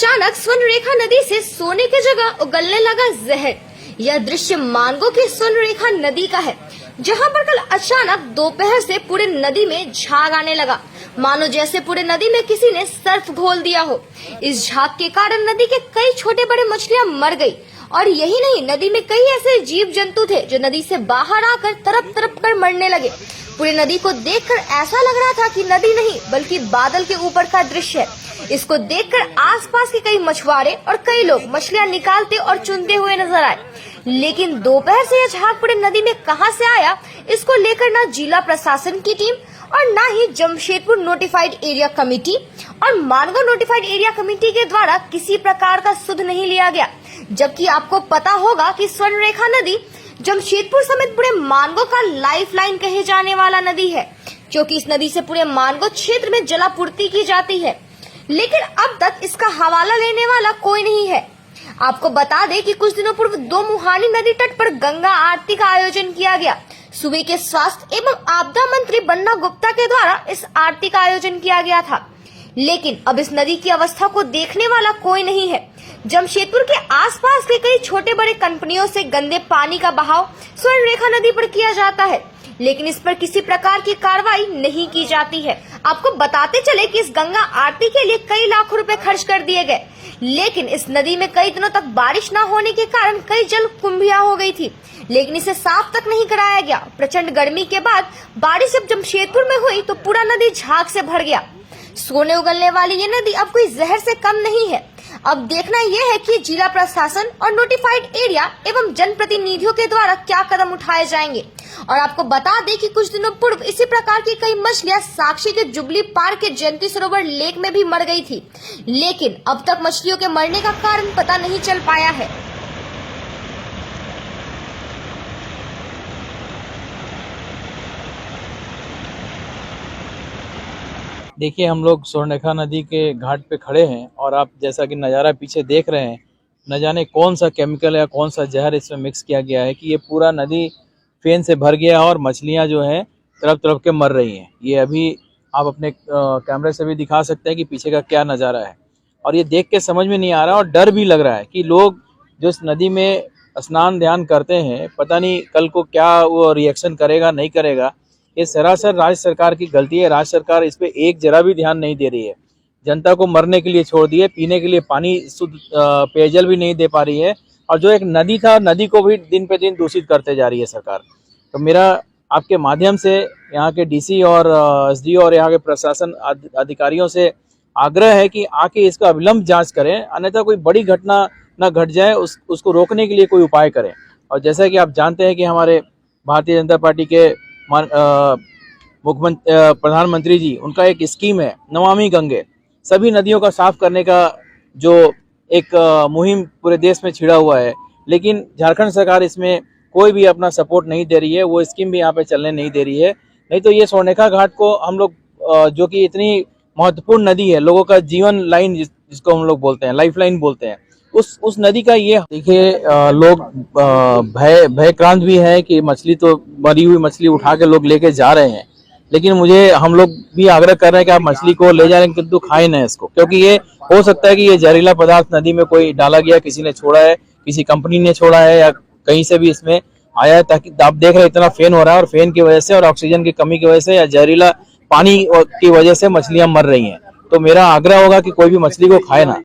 अचानक स्वर्णरेखा नदी से सोने की जगह उगलने लगा जहर। यह दृश्य मानगो की स्वर्णरेखा नदी का है, जहां पर कल अचानक दोपहर से पूरे नदी में झाग आने लगा, मानो जैसे पूरे नदी में किसी ने सर्फ घोल दिया हो। इस झाग के कारण नदी के कई छोटे बड़े मछलियां मर गई और यही नहीं, नदी में कई ऐसे जीव जंतु थे जो नदी से बाहर आकर तरप तरप कर मरने लगे। पूरी नदी को देखकर ऐसा लग रहा था कि नदी नहीं बल्कि बादल के ऊपर का दृश्य है। इसको देखकर आसपास के कई मछुआरे और कई लोग मछलियां निकालते और चुनते हुए नजर आए, लेकिन दोपहर से यह झाग पूरे नदी में कहां से आया, इसको लेकर न जिला प्रशासन की टीम और न ही जमशेदपुर नोटिफाइड एरिया कमेटी और मानगो नोटिफाइड एरिया कमेटी के द्वारा किसी प्रकार का सुध नहीं लिया गया। जबकि आपको पता होगा कि स्वर्णरेखा नदी जमशेदपुर समेत पूरे मानगो का लाइफलाइन कहे जाने वाला नदी है, क्योंकि इस नदी से पूरे मानगो क्षेत्र में जलापूर्ति की जाती है, लेकिन अब तक इसका हवाला लेने वाला कोई नहीं है। आपको बता दें कि कुछ दिनों पूर्व दो मुहानी नदी तट पर गंगा आरती का आयोजन किया गया। सूबे के स्वास्थ्य एवं आपदा मंत्री बन्ना गुप्ता के द्वारा इस आरती का आयोजन किया गया था, लेकिन अब इस नदी की अवस्था को देखने वाला कोई नहीं है। जमशेदपुर के आसपास के कई छोटे बड़े कंपनियों से गंदे पानी का बहाव स्वर्णरेखा नदी पर किया जाता है, लेकिन इस पर किसी प्रकार की कार्रवाई नहीं की जाती है। आपको बताते चले कि इस गंगा आरती के लिए कई लाखों रुपए खर्च कर दिए गए, लेकिन इस नदी में कई दिनों तक बारिश न होने के कारण कई जल कुंभियां हो गई थी, लेकिन इसे साफ तक नहीं कराया गया। प्रचंड गर्मी के बाद बारिश जब जमशेदपुर में हुई तो पूरा नदी झाग से भर गया। सोने उगलने वाली ये नदी अब कोई जहर से कम नहीं है। अब देखना यह है कि जिला प्रशासन और नोटिफाइड एरिया एवं जनप्रतिनिधियों के द्वारा क्या कदम उठाए जाएंगे। और आपको बता दें कि कुछ दिनों पूर्व इसी प्रकार की कई मछलियां साक्षी के जुबली पार्क के जयंती सरोवर लेक में भी मर गई थी, लेकिन अब तक मछलियों के मरने का कारण पता नहीं चल पाया है। देखिए, हम लोग स्वर्णरेखा नदी के घाट पे खड़े हैं और आप जैसा कि नज़ारा पीछे देख रहे हैं, न जाने कौन सा केमिकल या कौन सा जहर इसमें मिक्स किया गया है कि ये पूरा नदी फेन से भर गया और मछलियां जो हैं तरफ तरफ के मर रही हैं। ये अभी आप अपने कैमरे से भी दिखा सकते हैं कि पीछे का क्या नज़ारा है, और ये देख के समझ में नहीं आ रहा और डर भी लग रहा है कि लोग जो इस नदी में स्नान ध्यान करते हैं, पता नहीं कल को क्या वो रिएक्शन करेगा नहीं करेगा। ये सरासर राज्य सरकार की गलती है। राज्य सरकार इस पे एक जरा भी ध्यान नहीं दे रही है। जनता को मरने के लिए छोड़ दिए, पीने के लिए पानी शुद्ध पेयजल भी नहीं दे पा रही है, और जो एक नदी था, नदी को भी दिन पे दिन दूषित करते जा रही है सरकार। तो मेरा आपके माध्यम से यहाँ के डीसी और एसडीओ और यहाँ के प्रशासन अधिकारियों से आग्रह है कि आके इसका अविलंब जांच करें, अन्यथा कोई बड़ी घटना न घट जाए, उसको रोकने के लिए कोई उपाय करें। और जैसा कि आप जानते हैं कि हमारे भारतीय जनता पार्टी के मुख्यमंत्री प्रधानमंत्री जी, उनका एक स्कीम है नमामि गंगे, सभी नदियों का साफ करने का जो एक मुहिम पूरे देश में छिड़ा हुआ है, लेकिन झारखंड सरकार इसमें कोई भी अपना सपोर्ट नहीं दे रही है, वो स्कीम भी यहाँ पे चलने नहीं दे रही है। नहीं तो ये स्वर्णरेखा घाट को हम लोग जो कि इतनी महत्वपूर्ण नदी है, लोगों का जीवन लाइन जिसको हम लोग बोलते हैं, लाइफ लाइन बोलते हैं, उस नदी का ये देखिए, लोग भयक्रांत भी है कि मछली तो मरी हुई मछली उठा के लोग लेके जा रहे हैं, लेकिन हम लोग भी आग्रह कर रहे हैं कि आप मछली को ले जा रहे हैं किंतु खाएं ना इसको, क्योंकि ये हो सकता है कि ये जहरीला पदार्थ नदी में कोई डाला गया, किसी ने छोड़ा है, किसी कंपनी ने छोड़ा है या कहीं से भी इसमें आया है। ताकि आप देख रहे हैं इतना फेन हो रहा है, और फेन की वजह से और ऑक्सीजन की कमी की वजह से या जहरीला पानी की वजह से मछलियां मर रही हैं। तो मेरा आग्रह होगा कि कोई भी मछली को खाए ना।